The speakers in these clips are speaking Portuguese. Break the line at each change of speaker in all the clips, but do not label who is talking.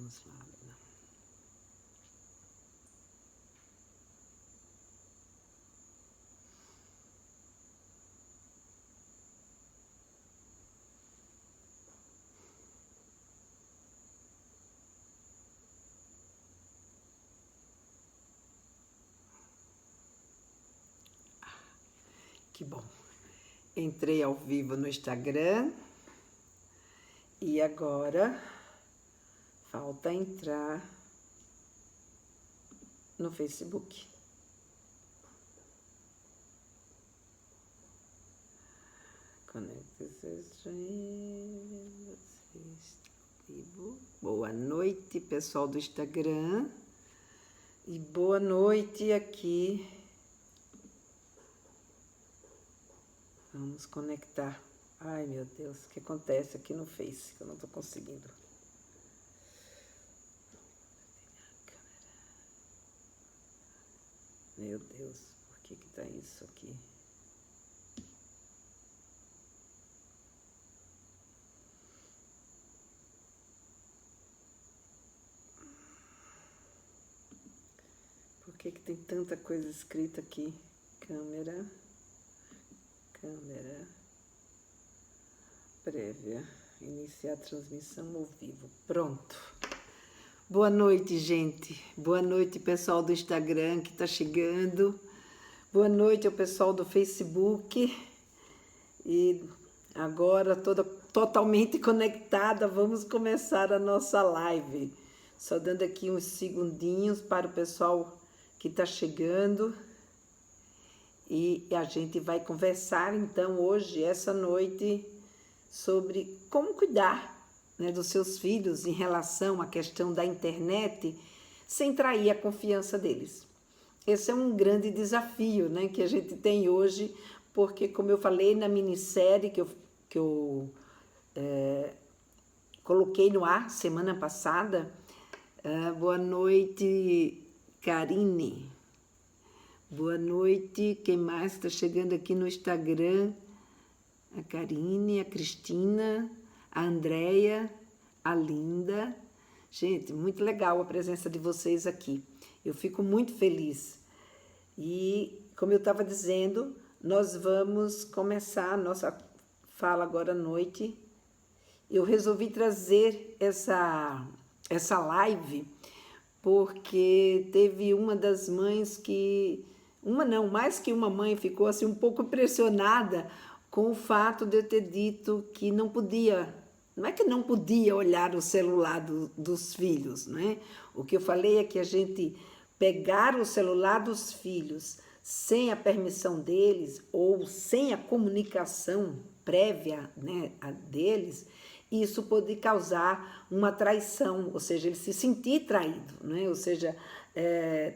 Vamos lá, Lena. Que bom. Entrei ao vivo no Instagram e agora falta entrar no Facebook. Conecte-se. Você está ao vivo. Boa noite, pessoal do Instagram. E boa noite aqui. Vamos conectar. Ai, meu Deus, o que acontece aqui no Face? Que eu não estou conseguindo. Meu Deus, por que tá isso aqui? Por que tem tanta coisa escrita aqui? Câmera, prévia, iniciar a transmissão ao vivo. Pronto. Boa noite, gente. Boa noite, pessoal do Instagram que está chegando. Boa noite ao pessoal do Facebook. E agora, totalmente conectada, vamos começar a nossa live. Só dando aqui uns segundinhos para o pessoal que está chegando. E a gente vai conversar, então, hoje, essa noite, sobre como cuidar, né, dos seus filhos em relação à questão da internet, sem trair a confiança deles. Esse é um grande desafio, né, que a gente tem hoje, porque, como eu falei na minissérie que eu coloquei no ar semana passada, boa noite, Karine. Boa noite, quem mais está chegando aqui no Instagram? A Karine, a Cristina, a Andréia, a Linda. Gente, muito legal a presença de vocês aqui. Eu fico muito feliz. E, como eu estava dizendo, nós vamos começar a nossa fala agora à noite. Eu resolvi trazer essa live porque teve uma das mães que... Uma não, mais que uma mãe ficou assim um pouco impressionada com o fato de eu ter dito que não podia, não é que não podia olhar o celular dos filhos, né? O que eu falei é que a gente pegar o celular dos filhos sem a permissão deles ou sem a comunicação prévia, né, deles, isso pode causar uma traição, ou seja, ele se sentir traído, né? Ou seja,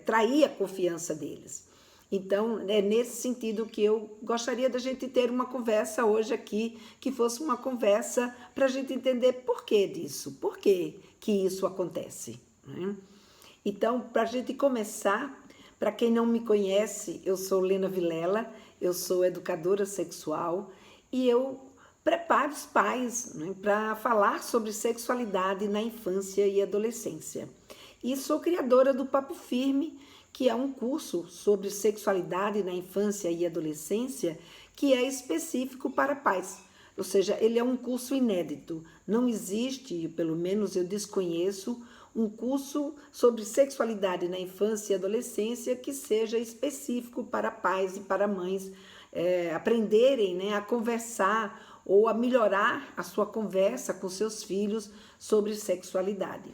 trair a confiança deles. Então, é nesse sentido que eu gostaria da gente ter uma conversa hoje aqui, que fosse uma conversa para a gente entender por que disso, por que isso acontece, né? Então, para a gente começar, para quem não me conhece, eu sou Lena Vilela, eu sou educadora sexual e eu preparo os pais, né, para falar sobre sexualidade na infância e adolescência. E sou criadora do Papo Firme, que é um curso sobre sexualidade na infância e adolescência que é específico para pais. Ou seja, ele é um curso inédito. Não existe, pelo menos eu desconheço, um curso sobre sexualidade na infância e adolescência que seja específico para pais e para mães aprenderem, né, a conversar ou a melhorar a sua conversa com seus filhos sobre sexualidade.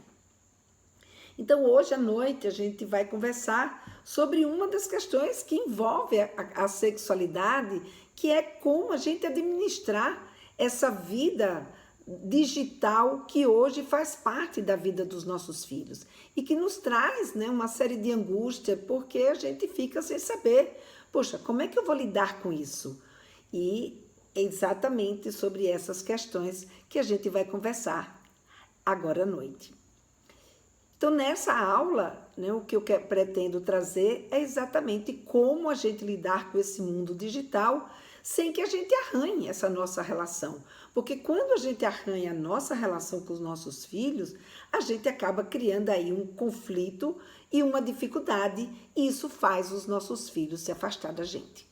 Então, hoje à noite, a gente vai conversar sobre uma das questões que envolve a sexualidade, que é como a gente administrar essa vida digital que hoje faz parte da vida dos nossos filhos e que nos traz, né, uma série de angústia, porque a gente fica sem saber, poxa, como é que eu vou lidar com isso? E é exatamente sobre essas questões que a gente vai conversar agora à noite. Então, nessa aula, né, o que eu pretendo trazer é exatamente como a gente lidar com esse mundo digital sem que a gente arranhe essa nossa relação. Porque quando a gente arranha a nossa relação com os nossos filhos, a gente acaba criando aí um conflito e uma dificuldade, e isso faz os nossos filhos se afastar da gente.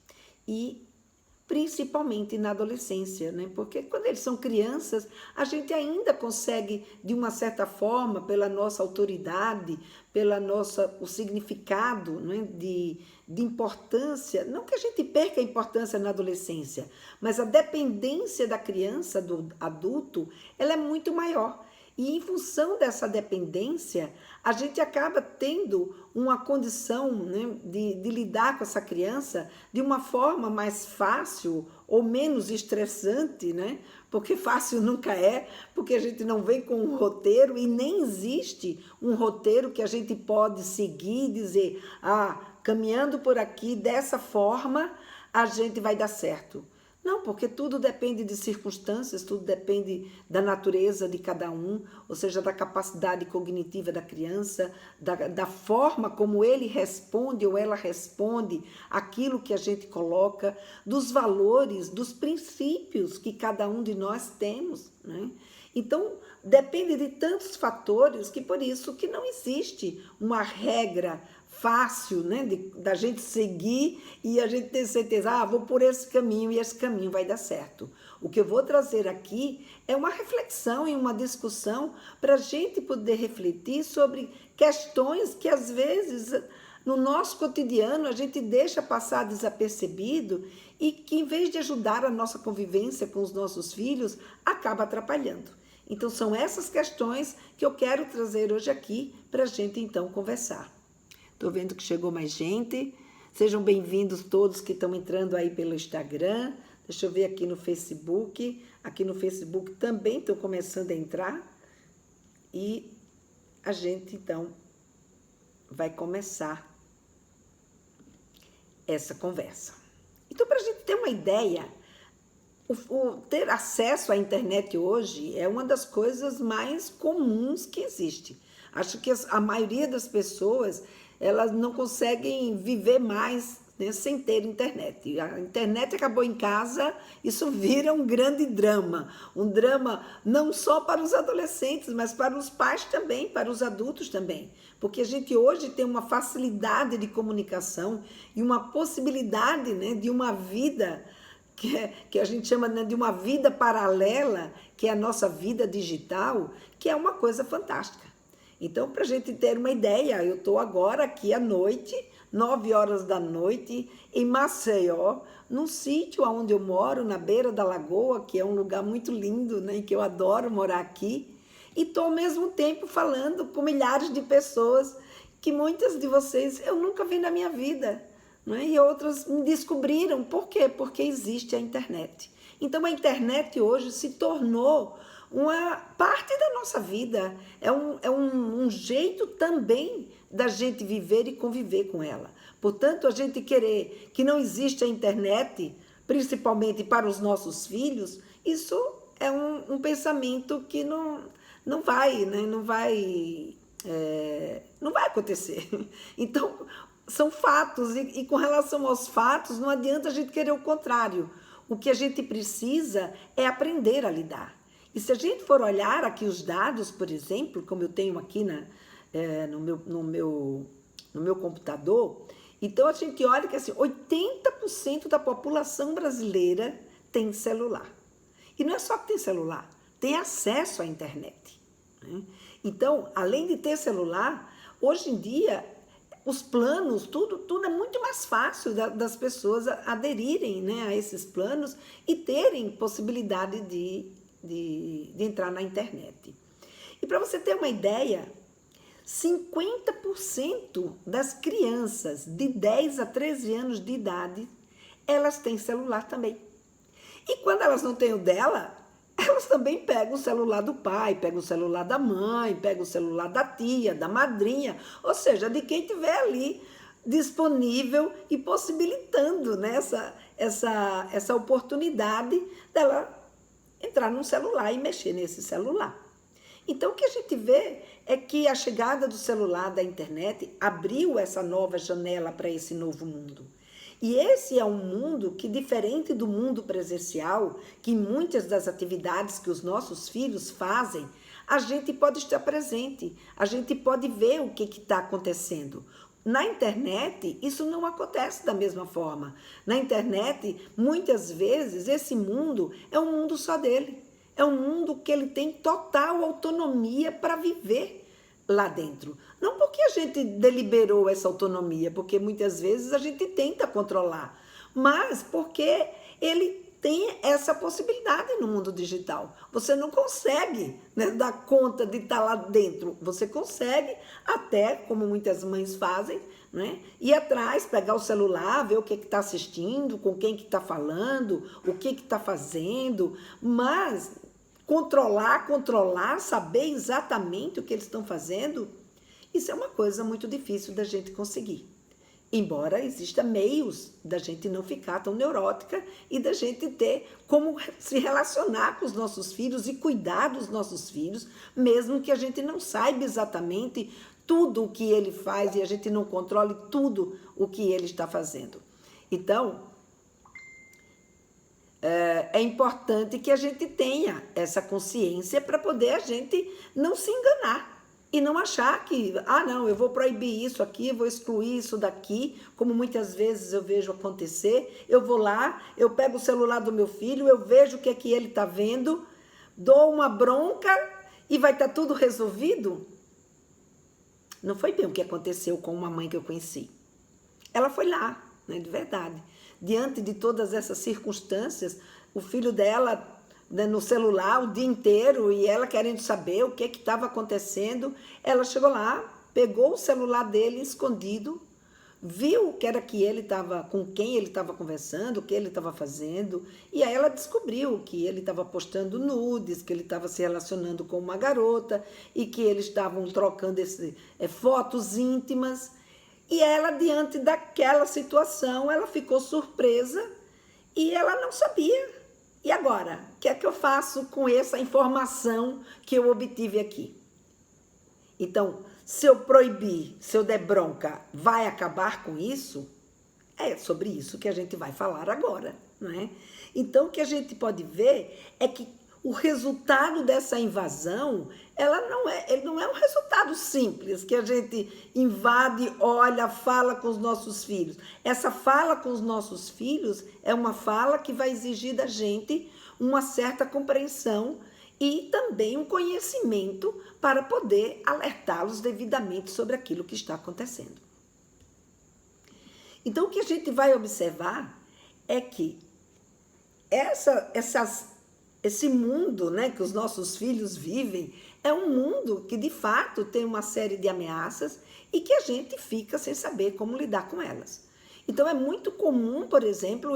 E principalmente na adolescência, né? Porque quando eles são crianças, a gente ainda consegue, de uma certa forma, pela nossa autoridade, o significado, né? de importância, não que a gente perca a importância na adolescência, mas a dependência da criança, do adulto, ela é muito maior. E em função dessa dependência, a gente acaba tendo uma condição, né, de lidar com essa criança de uma forma mais fácil ou menos estressante, né? Porque fácil nunca é, porque a gente não vem com um roteiro e nem existe um roteiro que a gente pode seguir e dizer, caminhando por aqui dessa forma, a gente vai dar certo. Não, porque tudo depende de circunstâncias, tudo depende da natureza de cada um, ou seja, da capacidade cognitiva da criança, da forma como ele responde ou ela responde àquilo que a gente coloca, dos valores, dos princípios que cada um de nós temos, né? Então, depende de tantos fatores que por isso que não existe uma regra fácil, né, da gente seguir e a gente ter certeza, vou por esse caminho e esse caminho vai dar certo. O que eu vou trazer aqui é uma reflexão e uma discussão para a gente poder refletir sobre questões que às vezes no nosso cotidiano a gente deixa passar desapercebido e que em vez de ajudar a nossa convivência com os nossos filhos, acaba atrapalhando. Então são essas questões que eu quero trazer hoje aqui para a gente então conversar. Estou vendo que chegou mais gente. Sejam bem-vindos todos que estão entrando aí pelo Instagram. Deixa eu ver aqui no Facebook. Aqui no Facebook também estão começando a entrar. E a gente, então, vai começar essa conversa. Então, para a gente ter uma ideia, ter acesso à internet hoje é uma das coisas mais comuns que existe. Acho que a maioria das pessoas elas não conseguem viver mais, né, sem ter internet. A internet acabou em casa, isso vira um grande drama. Um drama não só para os adolescentes, mas para os pais também, para os adultos também. Porque a gente hoje tem uma facilidade de comunicação e uma possibilidade, né, de uma vida que a gente chama, né, de uma vida paralela, que é a nossa vida digital, que é uma coisa fantástica. Então, para a gente ter uma ideia, eu estou agora aqui à noite, 9 horas da noite, em Maceió, num sítio onde eu moro, na beira da lagoa, que é um lugar muito lindo, né, e que eu adoro morar aqui. E estou ao mesmo tempo falando com milhares de pessoas que muitas de vocês eu nunca vi na minha vida, né, e outras me descobriram. Por quê? Porque existe a internet. Então, a internet hoje se tornou uma parte da nossa vida, é um jeito também da gente viver e conviver com ela. Portanto, a gente querer que não exista a internet, principalmente para os nossos filhos, isso é um pensamento que não vai, né? não vai acontecer. Então, são fatos, e com relação aos fatos, não adianta a gente querer o contrário. O que a gente precisa é aprender a lidar. E se a gente for olhar aqui os dados, por exemplo, como eu tenho aqui no meu computador, então a gente olha que assim, 80% da população brasileira tem celular. E não é só que tem celular, tem acesso à internet, né? Então, além de ter celular, hoje em dia, os planos, tudo é muito mais fácil das pessoas aderirem, né, a esses planos e terem possibilidade de entrar na internet. E para você ter uma ideia, 50% das crianças de 10 a 13 anos de idade, elas têm celular também. E quando elas não têm o dela, elas também pegam o celular do pai, pegam o celular da mãe, pegam o celular da tia, da madrinha, ou seja, de quem tiver ali disponível e possibilitando, né, essa oportunidade dela entrar num celular e mexer nesse celular. Então, o que a gente vê é que a chegada do celular, da internet, abriu essa nova janela para esse novo mundo. E esse é um mundo que, diferente do mundo presencial, que muitas das atividades que os nossos filhos fazem, a gente pode estar presente, a gente pode ver o que está acontecendo. Na internet, isso não acontece da mesma forma. Na internet, muitas vezes, esse mundo é um mundo só dele. É um mundo que ele tem total autonomia para viver lá dentro. Não porque a gente deliberou essa autonomia, porque muitas vezes a gente tenta controlar, mas porque ele tem essa possibilidade no mundo digital. Você não consegue, né, dar conta de estar lá dentro. Você consegue até, como muitas mães fazem, né, ir atrás, pegar o celular, ver o que está assistindo, com quem que está falando, o que está fazendo, mas controlar, saber exatamente o que eles estão fazendo, isso é uma coisa muito difícil da gente conseguir. Embora exista meios da gente não ficar tão neurótica e da gente ter como se relacionar com os nossos filhos e cuidar dos nossos filhos, mesmo que a gente não saiba exatamente tudo o que ele faz e a gente não controle tudo o que ele está fazendo. Então, é importante que a gente tenha essa consciência para poder a gente não se enganar e não achar que, não, eu vou proibir isso aqui, vou excluir isso daqui, como muitas vezes eu vejo acontecer. Eu vou lá, eu pego o celular do meu filho, eu vejo o que é que ele está vendo, dou uma bronca e vai estar tudo resolvido. Não foi bem o que aconteceu com uma mãe que eu conheci. Ela foi lá, né, de verdade. Diante de todas essas circunstâncias, o filho dela, né, no celular o dia inteiro e ela querendo saber o que estava acontecendo, ela chegou lá, pegou o celular dele escondido, viu que era que ele estava, com quem ele estava conversando, o que ele estava fazendo, e aí ela descobriu que ele estava postando nudes, que ele estava se relacionando com uma garota e que eles estavam trocando fotos íntimas. E ela, diante daquela situação, ela ficou surpresa e ela não sabia. E agora? O que é que eu faço com essa informação que eu obtive aqui? Então, se eu proibir, se eu der bronca, vai acabar com isso? É sobre isso que a gente vai falar agora, não é? Então, o que a gente pode ver é que o resultado dessa invasão, ele não é um resultado simples, que a gente invade, olha, fala com os nossos filhos. Essa fala com os nossos filhos é uma fala que vai exigir da gente uma certa compreensão e também um conhecimento para poder alertá-los devidamente sobre aquilo que está acontecendo. Então, o que a gente vai observar é que esse mundo, né, que os nossos filhos vivem é um mundo que, de fato, tem uma série de ameaças e que a gente fica sem saber como lidar com elas. Então, é muito comum, por exemplo,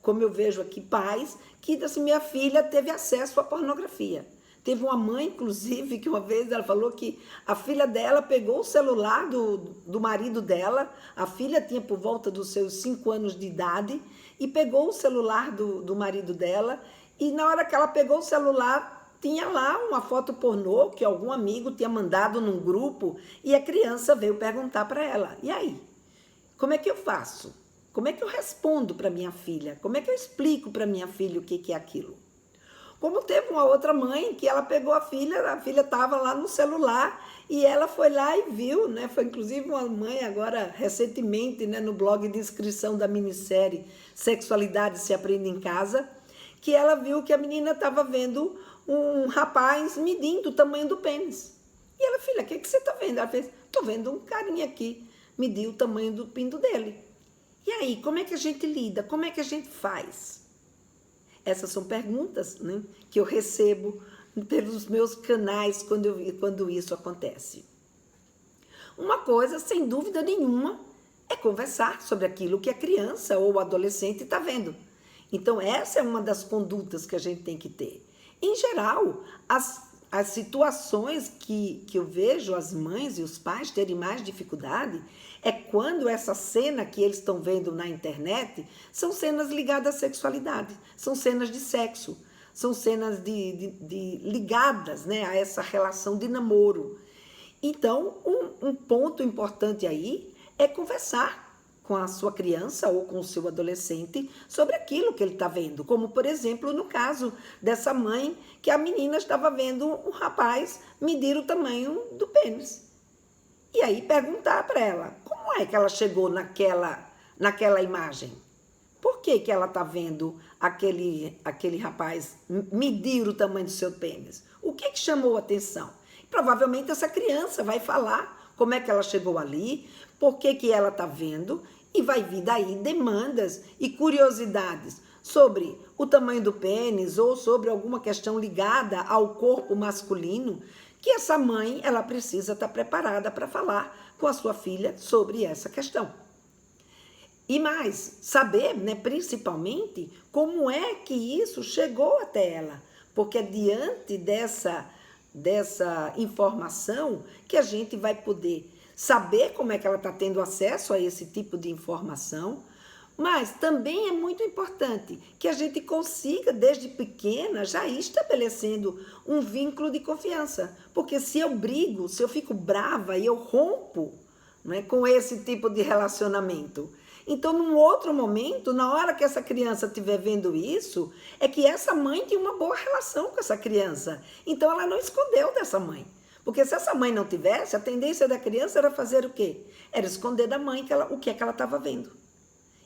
como eu vejo aqui, pais que, assim, minha filha teve acesso à pornografia. Teve uma mãe, inclusive, que uma vez ela falou que a filha dela pegou o celular do marido dela, a filha tinha por volta dos seus 5 anos de idade, e pegou o celular do marido dela, e na hora que ela pegou o celular, tinha lá uma foto pornô que algum amigo tinha mandado num grupo, e a criança veio perguntar para ela, e aí? Como é que eu faço? Como é que eu respondo para minha filha? Como é que eu explico para minha filha o que é aquilo? Como teve uma outra mãe que ela pegou a filha estava lá no celular e ela foi lá e viu, né? Foi inclusive uma mãe agora, recentemente, né, no blog de inscrição da minissérie Sexualidade se Aprende em Casa, que ela viu que a menina estava vendo um rapaz medindo o tamanho do pênis. E ela, filha, o que você está vendo? Ela fez, estou vendo um carinha aqui medir o tamanho do pinto dele. E aí, como é que a gente lida? Como é que a gente faz? Essas são perguntas, né, que eu recebo pelos meus canais quando isso acontece. Uma coisa, sem dúvida nenhuma, é conversar sobre aquilo que a criança ou o adolescente está vendo. Então, essa é uma das condutas que a gente tem que ter. Em geral, as situações que eu vejo as mães e os pais terem mais dificuldade é quando essa cena que eles estão vendo na internet são cenas ligadas à sexualidade, são cenas de sexo, são cenas ligadas, né, a essa relação de namoro. Então, um ponto importante aí é conversar com a sua criança ou com o seu adolescente sobre aquilo que ele está vendo. Como, por exemplo, no caso dessa mãe, que a menina estava vendo um rapaz medir o tamanho do pênis. E aí perguntar para ela, como é que ela chegou naquela imagem? Por que ela está vendo aquele rapaz medir o tamanho do seu pênis? O que chamou a atenção? Provavelmente essa criança vai falar como é que ela chegou ali, por que ela está vendo, e vai vir daí demandas e curiosidades sobre o tamanho do pênis ou sobre alguma questão ligada ao corpo masculino, que essa mãe ela precisa estar preparada para falar com a sua filha sobre essa questão. E mais, saber, né, principalmente, como é que isso chegou até ela, porque é diante dessa informação que a gente vai poder saber como é que ela está tendo acesso a esse tipo de informação, mas também é muito importante que a gente consiga, desde pequena, já ir estabelecendo um vínculo de confiança. Porque se eu brigo, se eu fico brava e eu rompo, né, com esse tipo de relacionamento, então, num outro momento, na hora que essa criança estiver vendo isso, é que essa mãe tinha uma boa relação com essa criança. Então, ela não escondeu dessa mãe. Porque se essa mãe não tivesse, a tendência da criança era fazer o quê? Era esconder da mãe o que é que ela estava vendo.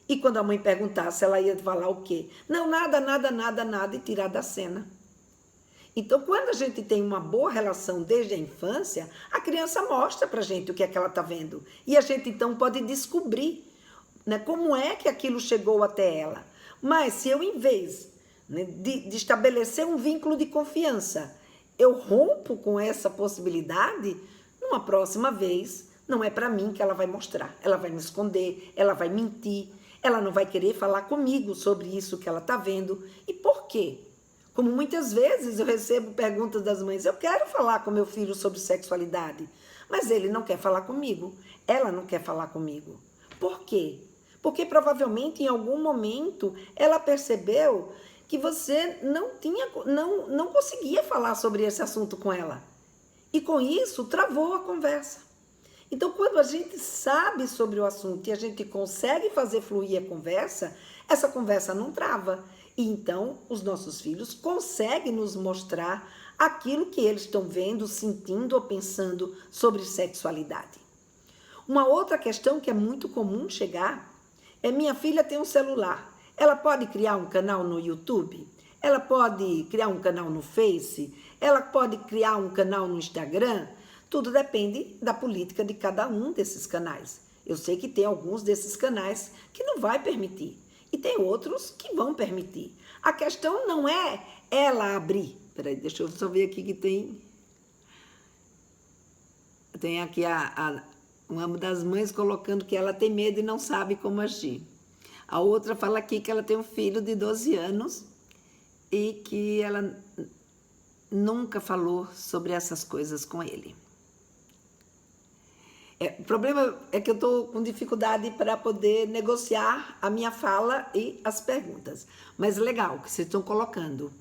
E quando a mãe perguntasse, ela ia falar o quê? Não, nada, nada, nada, nada, e tirar da cena. Então, quando a gente tem uma boa relação desde a infância, a criança mostra pra gente o que é que ela está vendo. E a gente, então, pode descobrir, né, como é que aquilo chegou até ela. Mas se eu, em vez, né, de estabelecer um vínculo de confiança, eu rompo com essa possibilidade, numa próxima vez, não é para mim que ela vai mostrar. Ela vai me esconder, ela vai mentir, ela não vai querer falar comigo sobre isso que ela está vendo. E por quê? Como muitas vezes eu recebo perguntas das mães, eu quero falar com meu filho sobre sexualidade, mas ele não quer falar comigo, ela não quer falar comigo. Por quê? Porque provavelmente em algum momento ela percebeu que você não conseguia falar sobre esse assunto com ela. E com isso travou a conversa. Então, quando a gente sabe sobre o assunto e a gente consegue fazer fluir a conversa, essa conversa não trava. E então, os nossos filhos conseguem nos mostrar aquilo que eles estão vendo, sentindo ou pensando sobre sexualidade. Uma outra questão que é muito comum chegar é: minha filha tem um celular. Ela pode criar um canal no YouTube? Ela pode criar um canal no Face? Ela pode criar um canal no Instagram? Tudo depende da política de cada um desses canais. Eu sei que tem alguns desses canais que não vai permitir. E tem outros que vão permitir. A questão não é ela abrir. Peraí, deixa eu só ver aqui que tem... Tem aqui uma das mães colocando que ela tem medo e não sabe como agir. A outra fala aqui que ela tem um filho de 12 anos e que ela nunca falou sobre essas coisas com ele. O problema é que eu estou com dificuldade para poder negociar a minha fala e as perguntas. Mas legal que vocês estão colocando.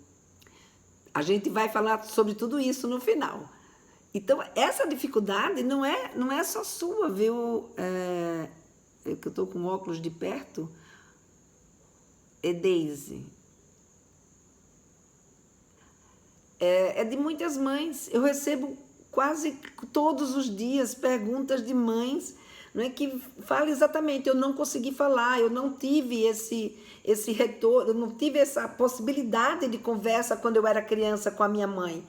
A gente vai falar sobre tudo isso no final. Então, essa dificuldade não é só sua, viu? É que eu estou com óculos de perto. É Daisy. É de muitas mães. Eu recebo quase todos os dias perguntas de mães, não é, que falam exatamente: eu não consegui falar, eu não tive esse retorno, eu não tive essa possibilidade de conversa quando eu era criança com a minha mãe.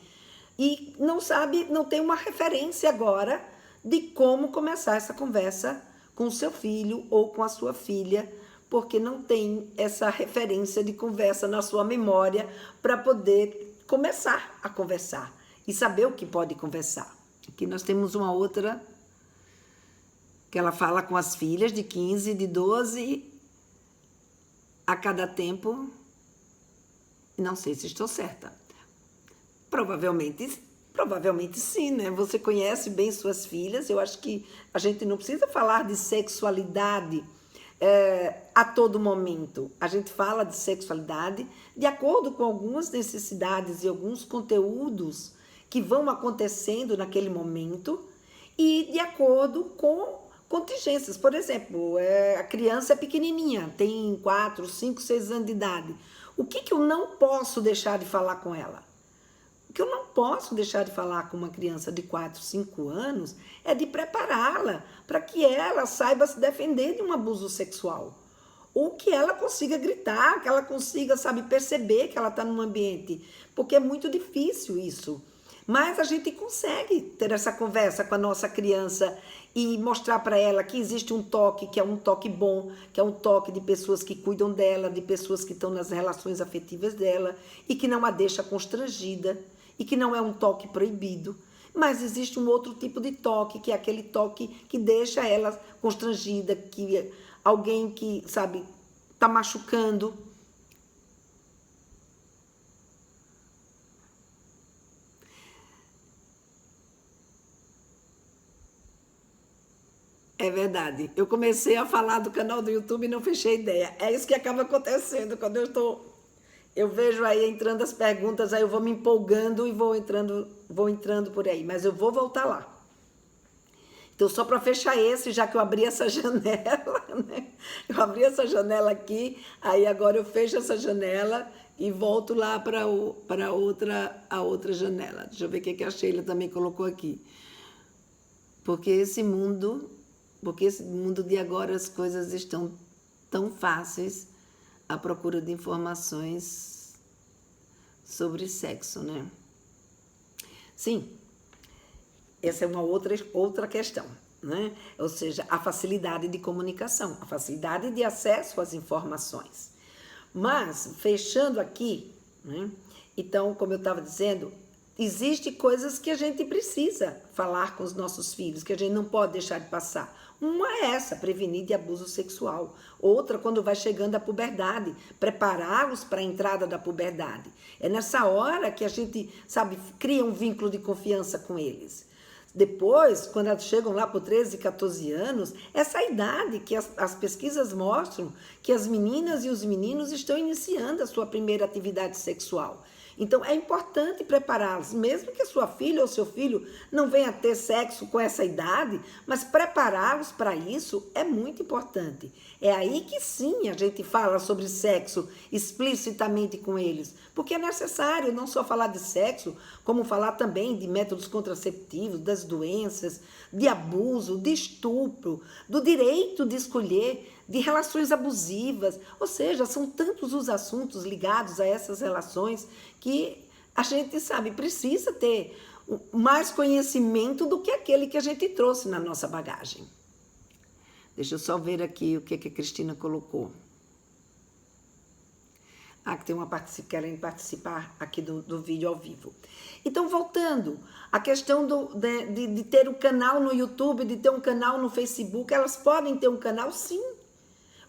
E não tem uma referência agora de como começar essa conversa com o seu filho ou com a sua filha, porque não tem essa referência de conversa na sua memória para poder começar a conversar e saber o que pode conversar. Aqui nós temos uma outra que ela fala com as filhas de 15, de 12, a cada tempo. Não sei se estou certa. Provavelmente sim, né? Você conhece bem suas filhas. Eu acho que a gente não precisa falar de sexualidade a todo momento. A gente fala de sexualidade de acordo com algumas necessidades e alguns conteúdos que vão acontecendo naquele momento e de acordo com contingências. Por exemplo, a criança é pequenininha, tem 4, 5, 6 anos de idade. O que eu não posso deixar de falar com ela? O que eu não posso deixar de falar com uma criança de 4, 5 anos é de prepará-la para que ela saiba se defender de um abuso sexual. Ou que ela consiga gritar, que ela consiga, sabe, perceber que ela está num ambiente. Porque é muito difícil isso. Mas a gente consegue ter essa conversa com a nossa criança e mostrar para ela que existe um toque, que é um toque bom, que é um toque de pessoas que cuidam dela, de pessoas que estão nas relações afetivas dela e que não a deixa constrangida e que não é um toque proibido. Mas existe um outro tipo de toque, que é aquele toque que deixa ela constrangida, que alguém que, sabe, está machucando. É verdade. Eu comecei a falar do canal do YouTube e não fechei ideia. É isso que acaba acontecendo quando eu vejo aí entrando as perguntas, aí eu vou me empolgando e vou entrando por aí, mas eu vou voltar lá. Então, só para fechar esse, já que eu abri essa janela, né? Eu abri essa janela aqui, aí agora eu fecho essa janela e volto lá para a outra janela. Deixa eu ver o que a Sheila também colocou aqui. Porque esse mundo de agora as coisas estão tão fáceis à procura de informações sobre sexo, né? Sim, essa é uma outra questão, né? Ou seja, a facilidade de comunicação, a facilidade de acesso às informações. Mas, fechando aqui, né? Então, como eu estava dizendo, existem coisas que a gente precisa falar com os nossos filhos, que a gente não pode deixar de passar. Uma é essa, prevenir de abuso sexual. Outra, quando vai chegando a puberdade, prepará-los para a entrada da puberdade. É nessa hora que a gente, sabe, cria um vínculo de confiança com eles. Depois, quando elas chegam lá por 13, 14 anos, essa é a idade que as pesquisas mostram que as meninas e os meninos estão iniciando a sua primeira atividade sexual. Então, é importante prepará-los, mesmo que a sua filha ou seu filho não venha a ter sexo com essa idade, mas prepará-los para isso é muito importante. É aí que sim a gente fala sobre sexo explicitamente com eles, porque é necessário não só falar de sexo, como falar também de métodos contraceptivos, das doenças, de abuso, de estupro, do direito de escolher, de relações abusivas, ou seja, são tantos os assuntos ligados a essas relações que a gente, sabe, precisa ter mais conhecimento do que aquele que a gente trouxe na nossa bagagem. Deixa eu só ver aqui o que a Cristina colocou. Que tem querem participar aqui do vídeo ao vivo. Então, voltando, a questão de ter um canal no YouTube, de ter um canal no Facebook, elas podem ter um canal, sim.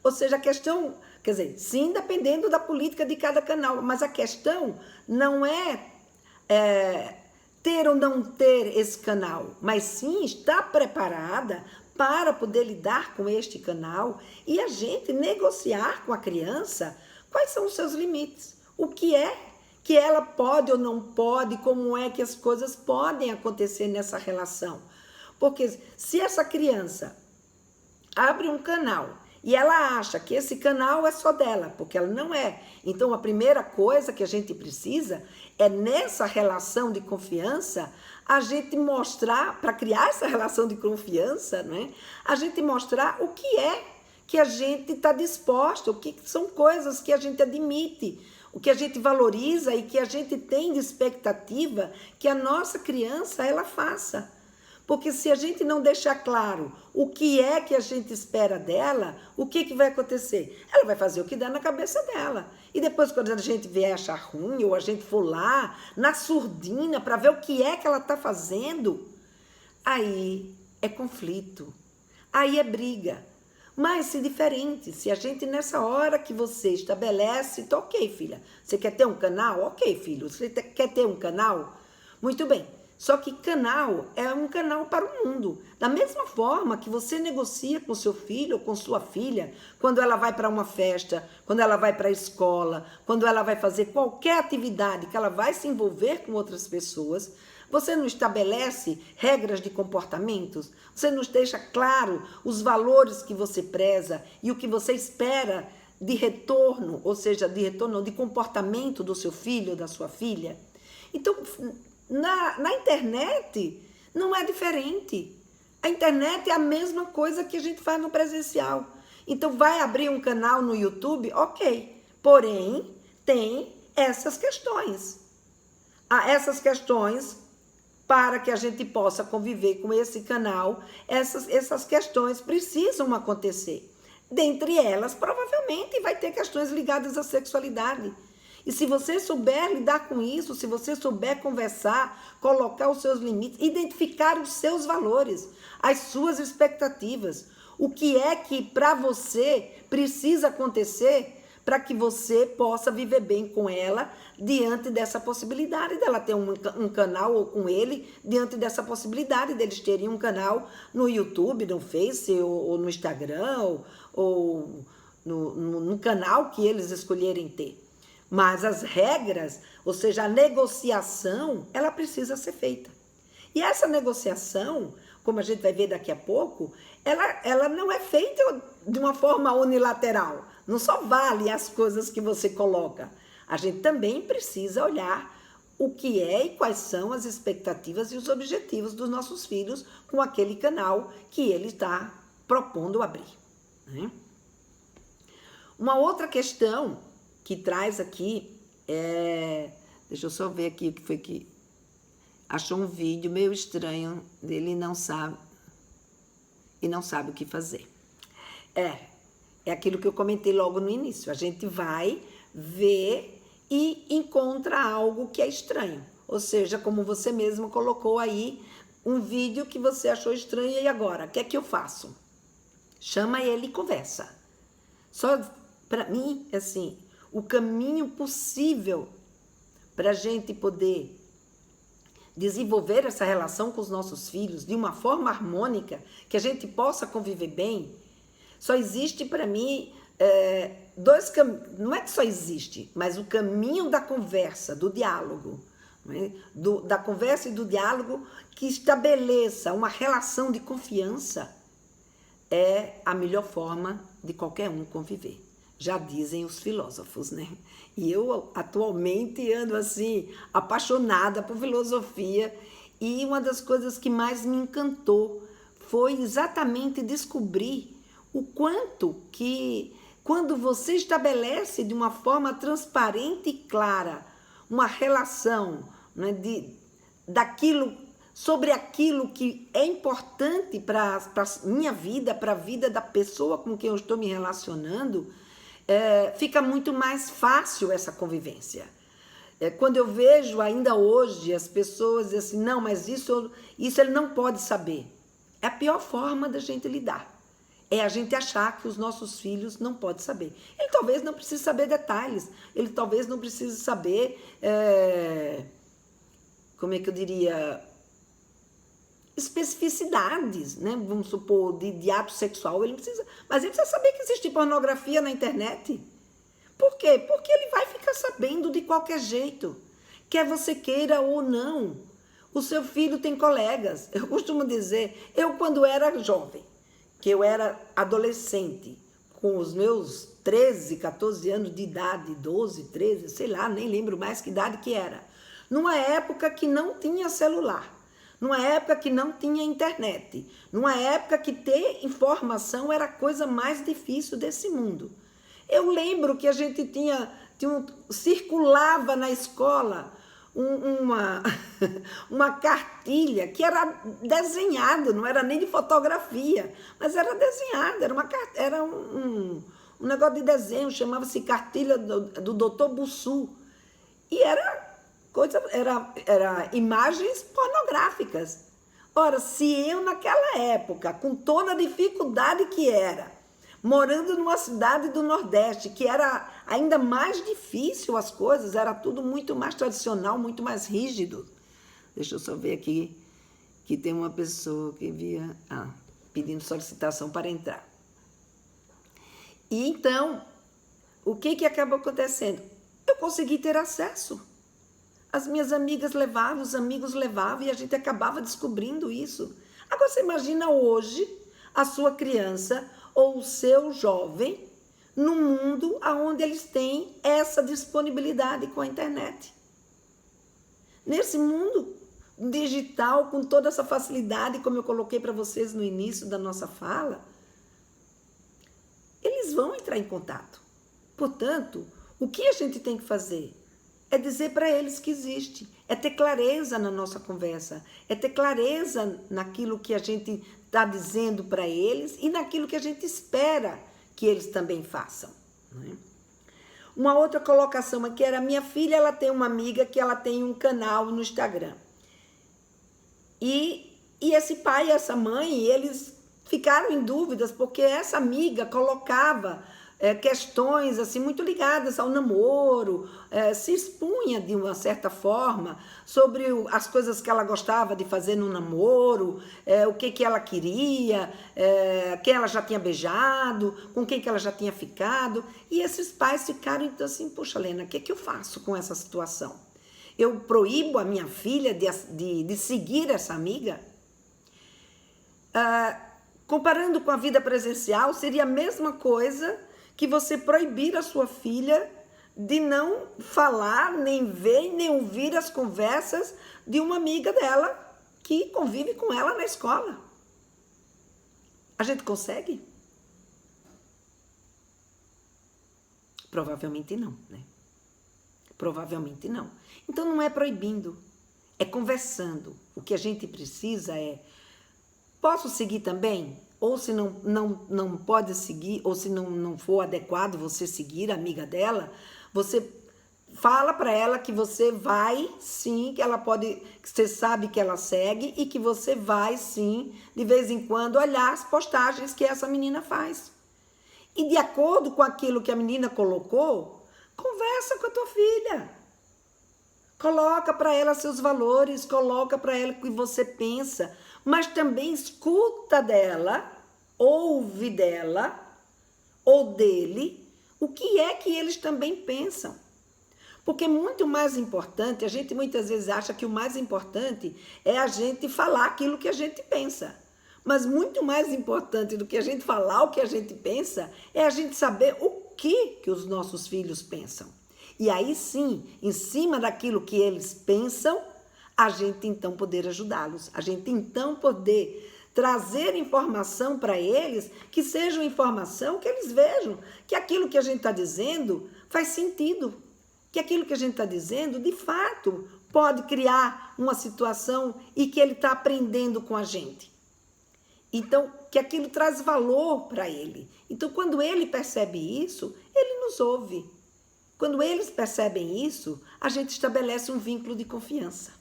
Ou seja, a questão, quer dizer, sim, dependendo da política de cada canal, mas a questão não é ter ou não ter esse canal, mas sim estar preparada para poder lidar com este canal e a gente negociar com a criança quais são os seus limites, o que é que ela pode ou não pode, como é que as coisas podem acontecer nessa relação. Porque se essa criança abre um canal e ela acha que esse canal é só dela, porque ela não é. Então, a primeira coisa que a gente precisa é, nessa relação de confiança, a gente mostrar, para criar essa relação de confiança, né, a gente mostrar o que é que a gente está disposto, o que são coisas que a gente admite, o que a gente valoriza e que a gente tem de expectativa que a nossa criança ela faça. Porque se a gente não deixar claro o que é que a gente espera dela, o que vai acontecer? Ela vai fazer o que dá na cabeça dela. E depois, quando a gente vier achar ruim, ou a gente for lá, na surdina, para ver o que é que ela está fazendo, aí é conflito, aí é briga. Mas se diferente, se a gente nessa hora que você estabelece, então, ok, filha, você quer ter um canal? Ok, filho, você quer ter um canal? Muito bem. Só que canal é um canal para o mundo. Da mesma forma que você negocia com seu filho ou com sua filha, quando ela vai para uma festa, quando ela vai para a escola, quando ela vai fazer qualquer atividade que ela vai se envolver com outras pessoas, você não estabelece regras de comportamentos? Você não deixa claro os valores que você preza e o que você espera de retorno, ou seja, de retorno, de comportamento do seu filho ou da sua filha? Então, na internet não é diferente. A internet é a mesma coisa que a gente faz no presencial. Então, vai abrir um canal no YouTube? Ok. Porém, tem essas questões. Há essas questões para que a gente possa conviver com esse canal. Essas questões precisam acontecer. Dentre elas, provavelmente, vai ter questões ligadas à sexualidade. E se você souber lidar com isso, se você souber conversar, colocar os seus limites, identificar os seus valores, as suas expectativas, o que é que para você precisa acontecer para que você possa viver bem com ela diante dessa possibilidade dela ter um canal, ou com ele, diante dessa possibilidade deles terem um canal no YouTube, no Face, ou no Instagram, ou no canal que eles escolherem ter. Mas as regras, ou seja, a negociação, ela precisa ser feita. E essa negociação, como a gente vai ver daqui a pouco, ela não é feita de uma forma unilateral. Não só vale as coisas que você coloca. A gente também precisa olhar o que é e quais são as expectativas e os objetivos dos nossos filhos com aquele canal que ele está propondo abrir, né? Uma outra questão que traz aqui deixa eu só ver aqui o que foi que achou um vídeo meio estranho dele e não sabe o que fazer. É aquilo que eu comentei logo no início. A gente vai ver e encontra algo que é estranho. Ou seja, como você mesmo colocou aí, um vídeo que você achou estranho, e agora? O que é que eu faço? Chama ele e conversa. Só para mim, assim, o caminho possível para a gente poder desenvolver essa relação com os nossos filhos de uma forma harmônica, que a gente possa conviver bem, só existe para mim dois caminhos. Não é que só existe, mas o caminho da conversa, do diálogo, né? Da conversa e do diálogo que estabeleça uma relação de confiança é a melhor forma de qualquer um conviver. Já dizem os filósofos, né? E eu atualmente ando assim, apaixonada por filosofia, e uma das coisas que mais me encantou foi exatamente descobrir o quanto que, quando você estabelece de uma forma transparente e clara uma relação, né, sobre aquilo que é importante para a minha vida, para a vida da pessoa com quem eu estou me relacionando, fica muito mais fácil essa convivência. Quando eu vejo ainda hoje as pessoas dizem assim, não, mas isso ele não pode saber. É a pior forma da gente lidar. É a gente achar que os nossos filhos não podem saber. Ele talvez não precise saber detalhes, ele talvez não precise saber, como é que eu diria, especificidades, né? Vamos supor, de ato sexual, ele não precisa, mas ele precisa saber que existe pornografia na internet. Por quê? Porque ele vai ficar sabendo de qualquer jeito, quer você queira ou não. O seu filho tem colegas. Eu costumo dizer, eu quando era jovem, que eu era adolescente, com os meus 13, 14 anos de idade, 12, 13, sei lá, nem lembro mais que idade que era. Numa época que não tinha celular, numa época que não tinha internet, numa época que ter informação era a coisa mais difícil desse mundo. Eu lembro que a gente circulava na escola uma cartilha que era desenhada, não era nem de fotografia, mas era desenhada, era um negócio de desenho, chamava-se cartilha do Dr. Bussu, e era imagens pornográficas. Ora, se eu naquela época, com toda a dificuldade que era, morando numa cidade do Nordeste, que era ainda mais difícil as coisas, era tudo muito mais tradicional, muito mais rígido, Deixa eu só ver aqui que tem uma pessoa que envia... pedindo solicitação para entrar. E então, o que acabou acontecendo? Eu consegui ter acesso. As minhas amigas levavam, os amigos levavam, e a gente acabava descobrindo isso. Agora você imagina hoje a sua criança ou o seu jovem no mundo onde eles têm essa disponibilidade com a internet. Nesse mundo digital, com toda essa facilidade, como eu coloquei para vocês no início da nossa fala, eles vão entrar em contato. Portanto, o que a gente tem que fazer? É dizer para eles que existe, é ter clareza na nossa conversa, é ter clareza naquilo que a gente está dizendo para eles e naquilo que a gente espera que eles também façam. Né? Uma outra colocação aqui era, minha filha, ela tem uma amiga que ela tem um canal no Instagram. E esse pai e essa mãe, eles ficaram em dúvidas porque essa amiga colocava questões assim muito ligadas ao namoro, se expunha de uma certa forma sobre as coisas que ela gostava de fazer no namoro, o que ela queria, quem ela já tinha beijado, com quem que ela já tinha ficado. E esses pais ficaram então assim, poxa, Lena, o que eu faço com essa situação? Eu proíbo a minha filha de seguir essa amiga? Comparando com a vida presencial, seria a mesma coisa que você proibir a sua filha de não falar, nem ver, nem ouvir as conversas de uma amiga dela que convive com ela na escola. A gente consegue? Provavelmente não, né? Provavelmente não. Então não é proibindo, é conversando. O que a gente precisa é, posso seguir também? Ou se não pode seguir, ou se não for adequado você seguir a amiga dela, você fala para ela que você vai sim, que ela pode, que você sabe que ela segue e que você vai sim, de vez em quando, olhar as postagens que essa menina faz. E de acordo com aquilo que a menina colocou, conversa com a tua filha. Coloca para ela seus valores, coloca para ela o que você pensa, mas também escuta dela, ouve dela ou dele o que é que eles também pensam. Porque muito mais importante, a gente muitas vezes acha que o mais importante é a gente falar aquilo que a gente pensa. Mas muito mais importante do que a gente falar o que a gente pensa é a gente saber o que os nossos filhos pensam. E aí sim, em cima daquilo que eles pensam, a gente então poder ajudá-los, a gente então poder trazer informação para eles que seja uma informação que eles vejam que aquilo que a gente está dizendo faz sentido, que aquilo que a gente está dizendo, de fato, pode criar uma situação e que ele está aprendendo com a gente. Então, que aquilo traz valor para ele. Então, quando ele percebe isso, ele nos ouve. Quando eles percebem isso, a gente estabelece um vínculo de confiança.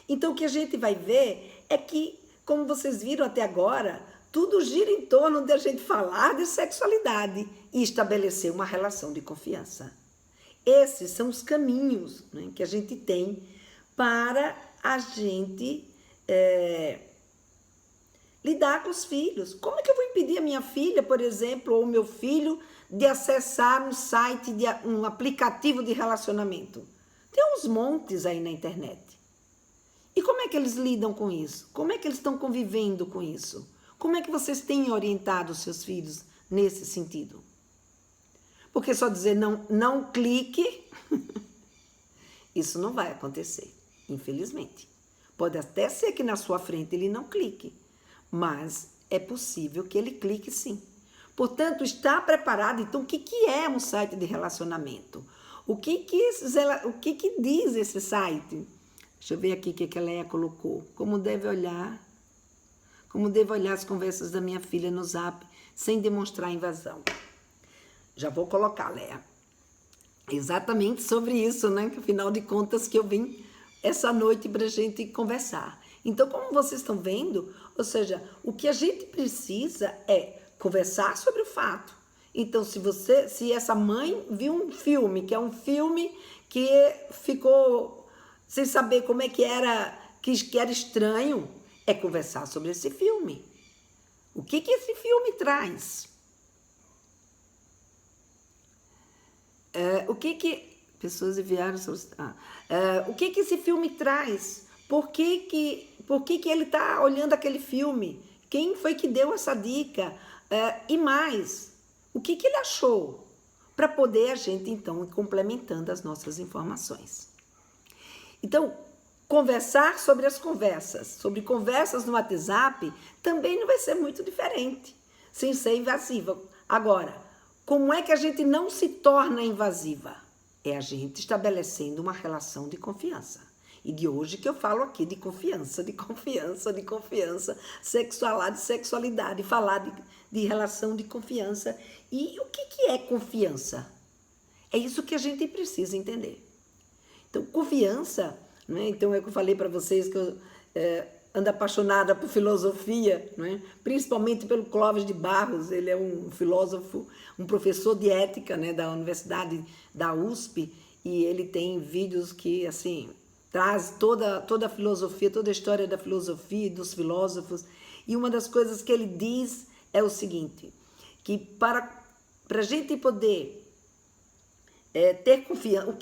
Então, o que a gente vai ver é que, como vocês viram até agora, tudo gira em torno de a gente falar de sexualidade e estabelecer uma relação de confiança. Esses são os caminhos, né, que a gente tem para a gente lidar com os filhos. Como é que eu vou impedir a minha filha, por exemplo, ou o meu filho, de acessar um site, um aplicativo de relacionamento? Tem uns montes aí na internet. E como é que eles lidam com isso? Como é que eles estão convivendo com isso? Como é que vocês têm orientado os seus filhos nesse sentido? Porque só dizer não clique, isso não vai acontecer, infelizmente. Pode até ser que na sua frente ele não clique, mas é possível que ele clique sim. Portanto, está preparado. Então, o que é um site de relacionamento? O que diz esse site? Deixa eu ver aqui o que a Leia colocou. Como devo olhar as conversas da minha filha no Zap sem demonstrar invasão? Já vou colocar, Leia. Exatamente sobre isso, né? Que afinal de contas que eu vim essa noite para a gente conversar. Então, como vocês estão vendo, ou seja, o que a gente precisa é conversar sobre o fato. Então, se essa mãe viu um filme, que é um filme que ficou sem saber como é que era estranho, é conversar sobre esse filme. O que esse filme traz? Pessoas enviaram... o que esse filme traz? Por que ele está olhando aquele filme? Quem foi que deu essa dica? E mais, o que ele achou? Para poder a gente, então, ir complementando as nossas informações. Então, conversar sobre as conversas, sobre conversas no WhatsApp, também não vai ser muito diferente, sem ser invasiva. Agora, como é que a gente não se torna invasiva? É a gente estabelecendo uma relação de confiança. E de hoje que eu falo aqui de confiança, sexualidade, falar de relação de confiança. E o que é confiança? É isso que a gente precisa entender. Então, confiança, né? Então é que eu falei para vocês que eu ando apaixonada por filosofia, né? Principalmente pelo Clóvis de Barros. Ele é um filósofo, um professor de ética, né, da Universidade da USP, e ele tem vídeos que, assim, traz toda a filosofia, toda a história da filosofia e dos filósofos. E uma das coisas que ele diz é o seguinte, que para a gente poder ter confiança,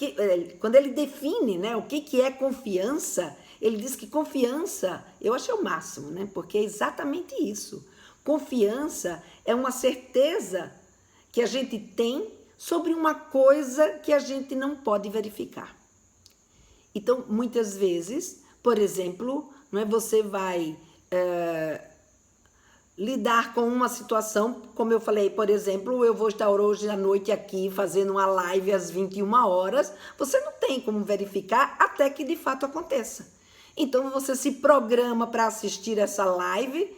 quando ele define, né, o que é confiança, ele diz que confiança, eu achei o máximo, né, porque é exatamente isso. Confiança é uma certeza que a gente tem sobre uma coisa que a gente não pode verificar. Então, muitas vezes, por exemplo, não é, você vai lidar com uma situação, como eu falei, por exemplo, eu vou estar hoje à noite aqui fazendo uma live às 21 horas, você não tem como verificar até que de fato aconteça. Então, você se programa para assistir essa live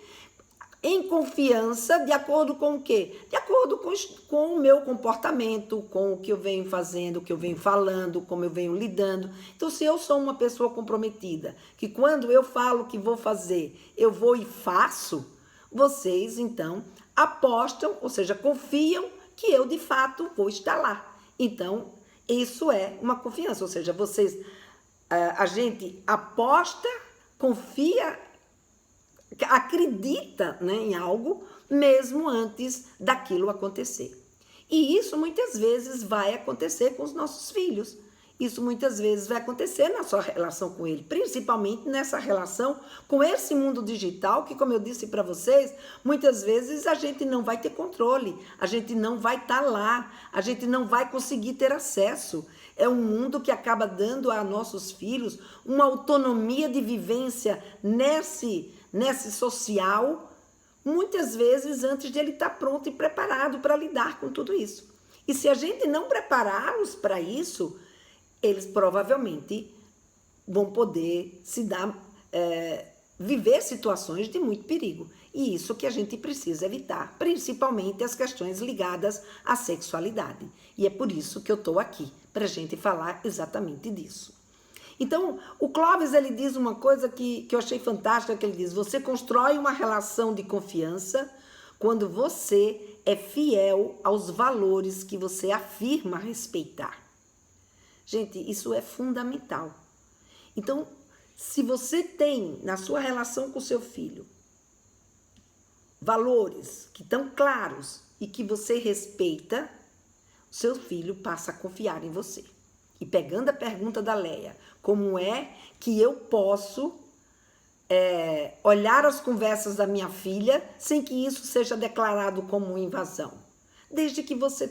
em confiança, de acordo com o quê? De acordo com o meu comportamento, com o que eu venho fazendo, o que eu venho falando, como eu venho lidando. Então, se eu sou uma pessoa comprometida, que quando eu falo que vou fazer, eu vou e faço, vocês, então, apostam, ou seja, confiam que eu, de fato, vou estar lá. Então, isso é uma confiança, ou seja, a gente aposta, confia, acredita, né, em algo, mesmo antes daquilo acontecer. E isso muitas vezes vai acontecer com os nossos filhos. Isso muitas vezes vai acontecer na sua relação com ele, principalmente nessa relação com esse mundo digital, que, como eu disse para vocês, muitas vezes a gente não vai ter controle, a gente não vai estar lá, a gente não vai conseguir ter acesso. É um mundo que acaba dando a nossos filhos uma autonomia de vivência nesse social, muitas vezes antes de ele estar pronto e preparado para lidar com tudo isso. E se a gente não prepará-los para isso, eles provavelmente vão poder viver situações de muito perigo. E isso que a gente precisa evitar, principalmente as questões ligadas à sexualidade. E é por isso que eu estou aqui, para a gente falar exatamente disso. Então, o Clóvis, ele diz uma coisa que eu achei fantástica, que ele diz: você constrói uma relação de confiança quando você é fiel aos valores que você afirma respeitar. Gente, isso é fundamental. Então, se você tem na sua relação com o seu filho valores que estão claros e que você respeita, o seu filho passa a confiar em você. E pegando a pergunta da Leia, como é que eu posso olhar as conversas da minha filha sem que isso seja declarado como invasão? Desde que você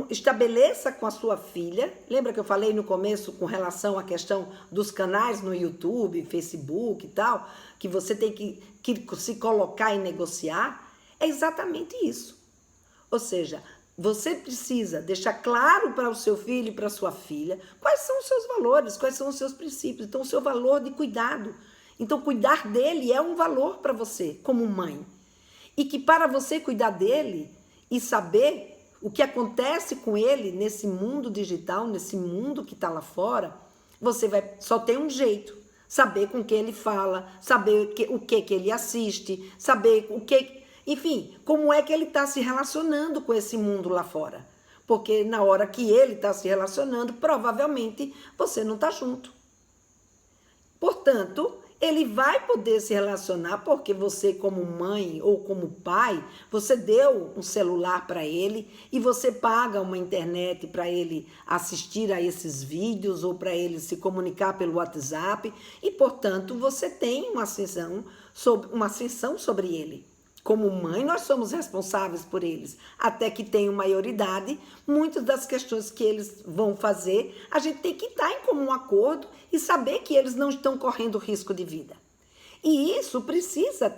estabeleça com a sua filha, lembra que eu falei no começo com relação à questão dos canais no YouTube, Facebook e tal, que você tem que se colocar e negociar? É exatamente isso. Ou seja, você precisa deixar claro para o seu filho e para a sua filha quais são os seus valores, quais são os seus princípios. Então, o seu valor de cuidado. Então, cuidar dele é um valor para você, como mãe. E que para você cuidar dele e saber o que acontece com ele nesse mundo digital, nesse mundo que está lá fora, você só tem um jeito: saber com quem ele fala, saber o que ele assiste, saber enfim, como é que ele está se relacionando com esse mundo lá fora. Porque na hora que ele está se relacionando, provavelmente você não está junto. Portanto, ele vai poder se relacionar porque você, como mãe ou como pai, você deu um celular para ele e você paga uma internet para ele assistir a esses vídeos ou para ele se comunicar pelo WhatsApp e, portanto, você tem uma ascensão sobre ele. Como mãe, nós somos responsáveis por eles. Até que tenham maioridade, muitas das questões que eles vão fazer, a gente tem que estar em comum acordo e saber que eles não estão correndo risco de vida. E isso precisa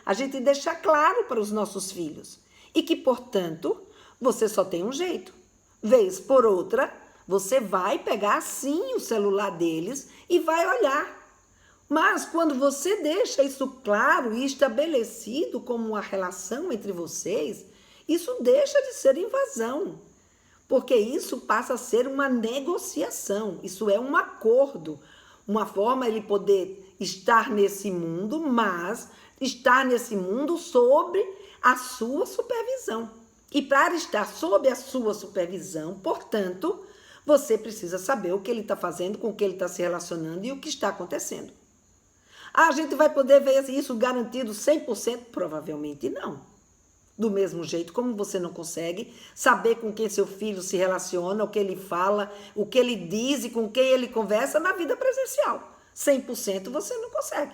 a gente deixar claro para os nossos filhos. E que, portanto, você só tem um jeito. Vez por outra, você vai pegar sim o celular deles e vai olhar. Mas quando você deixa isso claro e estabelecido como uma relação entre vocês, isso deixa de ser invasão, porque isso passa a ser uma negociação, isso é um acordo, uma forma de ele poder estar nesse mundo, mas estar nesse mundo sob a sua supervisão. E para estar sob a sua supervisão, portanto, você precisa saber o que ele está fazendo, com o que ele está se relacionando e o que está acontecendo. A gente vai poder ver isso garantido 100%? Provavelmente não. Do mesmo jeito como você não consegue saber com quem seu filho se relaciona, o que ele fala, o que ele diz e com quem ele conversa na vida presencial. 100% você não consegue.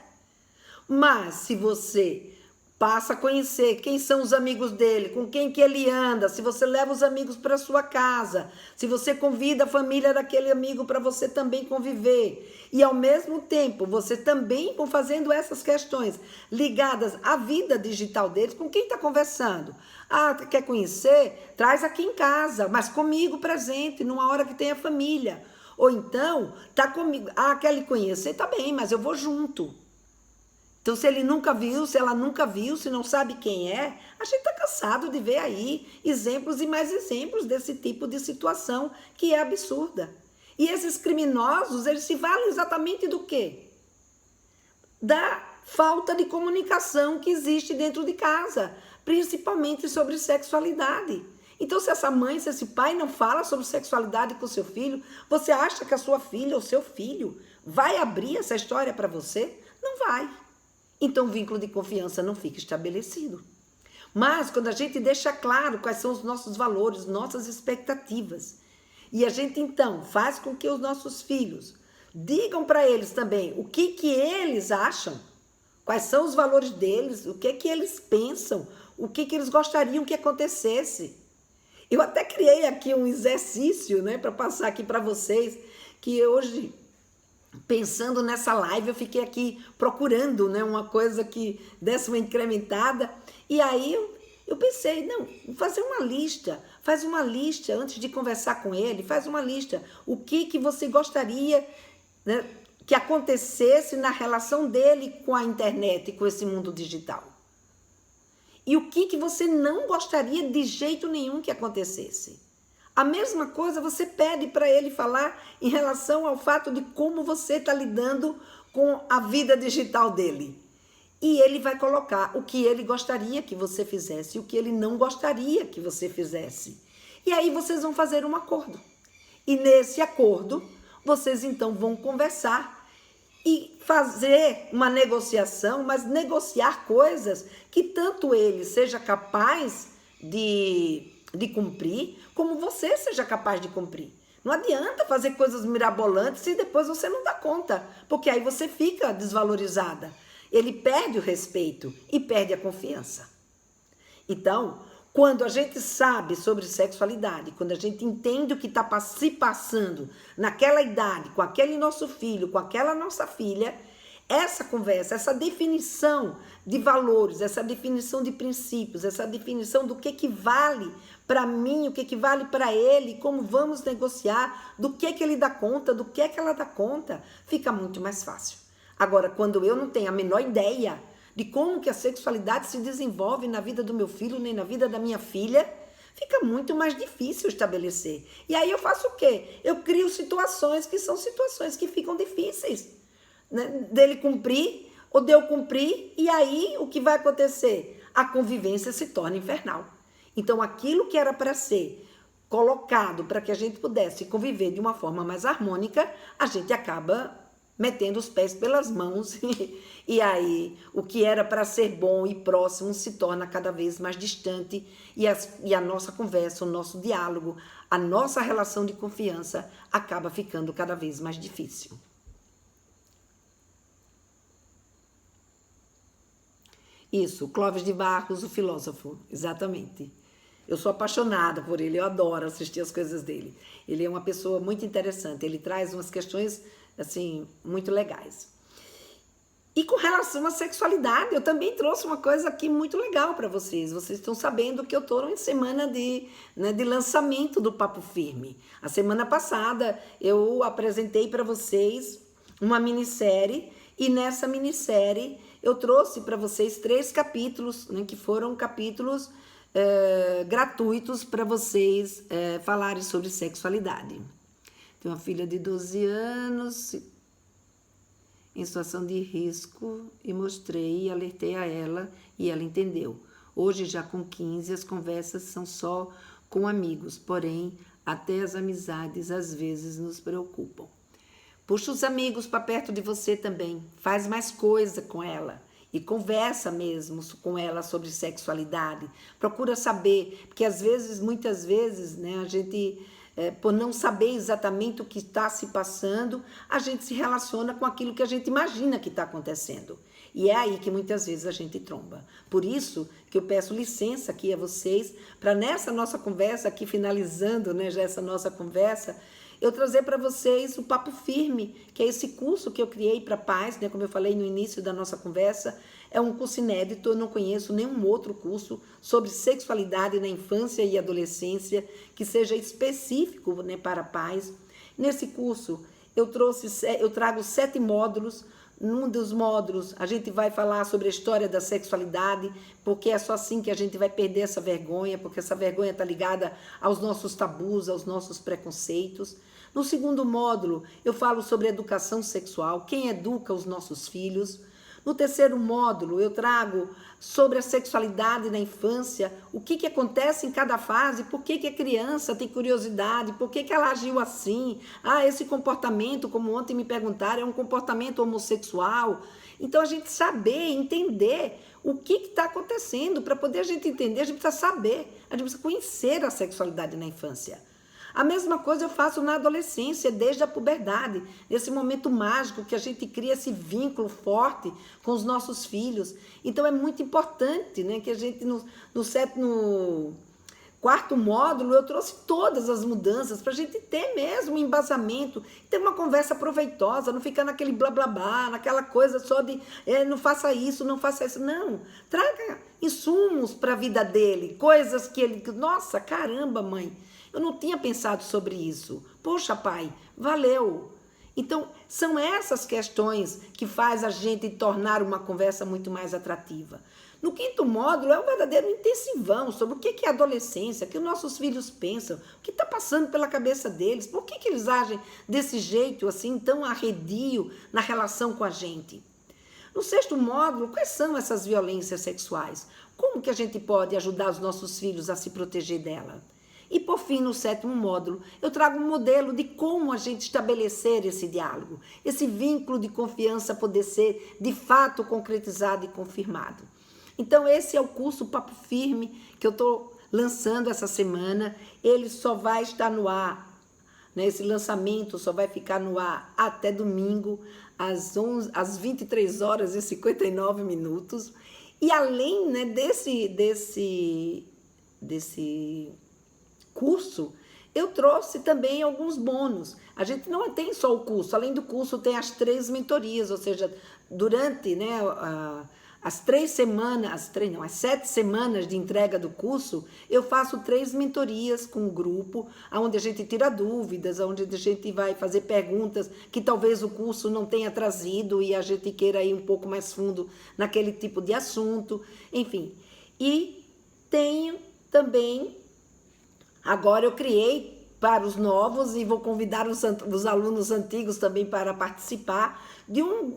Mas se você passa a conhecer quem são os amigos dele, com quem que ele anda, se você leva os amigos para sua casa, se você convida a família daquele amigo para você também conviver, e ao mesmo tempo você também fazendo essas questões ligadas à vida digital deles, com quem está conversando? Ah, quer conhecer? Traz aqui em casa, mas comigo presente, numa hora que tem a família. Ou então, tá comigo, quer lhe conhecer? Tá bem, mas eu vou junto. Então, se ele nunca viu, se ela nunca viu, se não sabe quem é, a gente está cansado de ver aí exemplos e mais exemplos desse tipo de situação que é absurda. E esses criminosos, eles se valem exatamente do quê? Da falta de comunicação que existe dentro de casa, principalmente sobre sexualidade. Então, se essa mãe, se esse pai não fala sobre sexualidade com seu filho, você acha que a sua filha ou seu filho vai abrir essa história para você? Não vai. Então, o vínculo de confiança não fica estabelecido. Mas, quando a gente deixa claro quais são os nossos valores, nossas expectativas, e a gente, então, faz com que os nossos filhos digam para eles também o que eles acham, quais são os valores deles, o que eles pensam, o que eles gostariam que acontecesse. Eu até criei aqui um exercício, né, para passar aqui para vocês, que hoje, pensando nessa live, eu fiquei aqui procurando, né, uma coisa que desse uma incrementada, e aí eu pensei, não, fazer uma lista, faz uma lista antes de conversar com ele, faz uma lista, o que você gostaria, né, que acontecesse na relação dele com a internet, com esse mundo digital. E o que você não gostaria de jeito nenhum que acontecesse. A mesma coisa você pede para ele falar em relação ao fato de como você está lidando com a vida digital dele. E ele vai colocar o que ele gostaria que você fizesse e o que ele não gostaria que você fizesse. E aí vocês vão fazer um acordo. E nesse acordo, vocês então vão conversar e fazer uma negociação, mas negociar coisas que tanto ele seja capaz de cumprir, como você seja capaz de cumprir. Não adianta fazer coisas mirabolantes e depois você não dá conta, porque aí você fica desvalorizada. Ele perde o respeito e perde a confiança. Então, quando a gente sabe sobre sexualidade, quando a gente entende o que está se passando naquela idade, com aquele nosso filho, com aquela nossa filha, essa conversa, essa definição de valores, essa definição de princípios, essa definição do que vale para mim, o que vale para ele, como vamos negociar, do que ele dá conta, do que ela dá conta, fica muito mais fácil. Agora, quando eu não tenho a menor ideia de como que a sexualidade se desenvolve na vida do meu filho, nem na vida da minha filha, fica muito mais difícil estabelecer. E aí eu faço o quê? Eu crio situações que são situações que ficam difíceis, né? Dele cumprir ou de eu cumprir, e aí o que vai acontecer? A convivência se torna infernal. Então aquilo que era para ser colocado para que a gente pudesse conviver de uma forma mais harmônica, a gente acaba metendo os pés pelas mãos e aí o que era para ser bom e próximo se torna cada vez mais distante e a nossa conversa, o nosso diálogo, a nossa relação de confiança acaba ficando cada vez mais difícil. Isso, Clóvis de Barros, o filósofo, exatamente. Eu sou apaixonada por ele, eu adoro assistir as coisas dele. Ele é uma pessoa muito interessante, ele traz umas questões, assim, muito legais. E com relação à sexualidade, eu também trouxe uma coisa aqui muito legal para vocês. Vocês estão sabendo que eu estou em semana de lançamento do Papo Firme. A semana passada eu apresentei para vocês uma minissérie e nessa minissérie eu trouxe para vocês 3 capítulos, né, que foram capítulos gratuitos para vocês falarem sobre sexualidade. Tenho uma filha de 12 anos em situação de risco e mostrei e alertei a ela e ela entendeu. Hoje, já com 15, as conversas são só com amigos, porém, até as amizades às vezes nos preocupam. Puxa os amigos para perto de você também, faz mais coisa com ela e conversa mesmo com ela sobre sexualidade. Procura saber, porque às vezes, muitas vezes, né, a gente, por não saber exatamente o que está se passando, a gente se relaciona com aquilo que a gente imagina que está acontecendo. E é aí que muitas vezes a gente tromba. Por isso que eu peço licença aqui a vocês, para nessa nossa conversa, aqui finalizando, né, já essa nossa conversa, eu trazer para vocês o Papo Firme, que é esse curso que eu criei para pais, né, como eu falei no início da nossa conversa, é um curso inédito, eu não conheço nenhum outro curso sobre sexualidade na infância e adolescência que seja específico, né, para pais. Nesse curso eu trago 7 módulos. Num dos módulos, a gente vai falar sobre a história da sexualidade, porque é só assim que a gente vai perder essa vergonha, porque essa vergonha está ligada aos nossos tabus, aos nossos preconceitos. No segundo módulo, eu falo sobre educação sexual, quem educa os nossos filhos. No terceiro módulo, eu trago sobre a sexualidade na infância, o que acontece em cada fase, por que a criança tem curiosidade, por que ela agiu assim, esse comportamento, como ontem me perguntaram, é um comportamento homossexual. Então, a gente saber, entender o que está acontecendo, para poder a gente entender, a gente precisa saber, a gente precisa conhecer a sexualidade na infância. A mesma coisa eu faço na adolescência, desde a puberdade, nesse momento mágico que a gente cria esse vínculo forte com os nossos filhos. Então é muito importante, né, que a gente, no 4º módulo, eu trouxe todas as mudanças para a gente ter mesmo um embasamento, ter uma conversa proveitosa, não ficar naquele blá blá blá, naquela coisa só de não faça isso, não faça isso. Não, traga insumos para a vida dele, coisas que ele... Nossa, caramba, mãe! Eu não tinha pensado sobre isso. Poxa, pai, valeu. Então, são essas questões que faz a gente tornar uma conversa muito mais atrativa. No 5º módulo, é um verdadeiro intensivão sobre o que é adolescência, o que os nossos filhos pensam, o que está passando pela cabeça deles, por que eles agem desse jeito, assim, tão arredio na relação com a gente. No 6º módulo, quais são essas violências sexuais? Como que a gente pode ajudar os nossos filhos a se proteger dela? E, por fim, no 7º módulo, eu trago um modelo de como a gente estabelecer esse diálogo, esse vínculo de confiança poder ser, de fato, concretizado e confirmado. Então, esse é o curso Papo Firme que eu estou lançando essa semana. Ele só vai estar no ar, né? Esse lançamento só vai ficar no ar até domingo, às 23h59. E, além, né, desse curso, eu trouxe também alguns bônus. A gente não tem só o curso, além do curso tem as 3 mentorias, ou seja, durante, né, as 7 semanas de entrega do curso, eu faço 3 mentorias com o grupo, onde a gente tira dúvidas, onde a gente vai fazer perguntas que talvez o curso não tenha trazido e a gente queira ir um pouco mais fundo naquele tipo de assunto, enfim. E tenho também... Agora eu criei para os novos e vou convidar os alunos antigos também para participar de um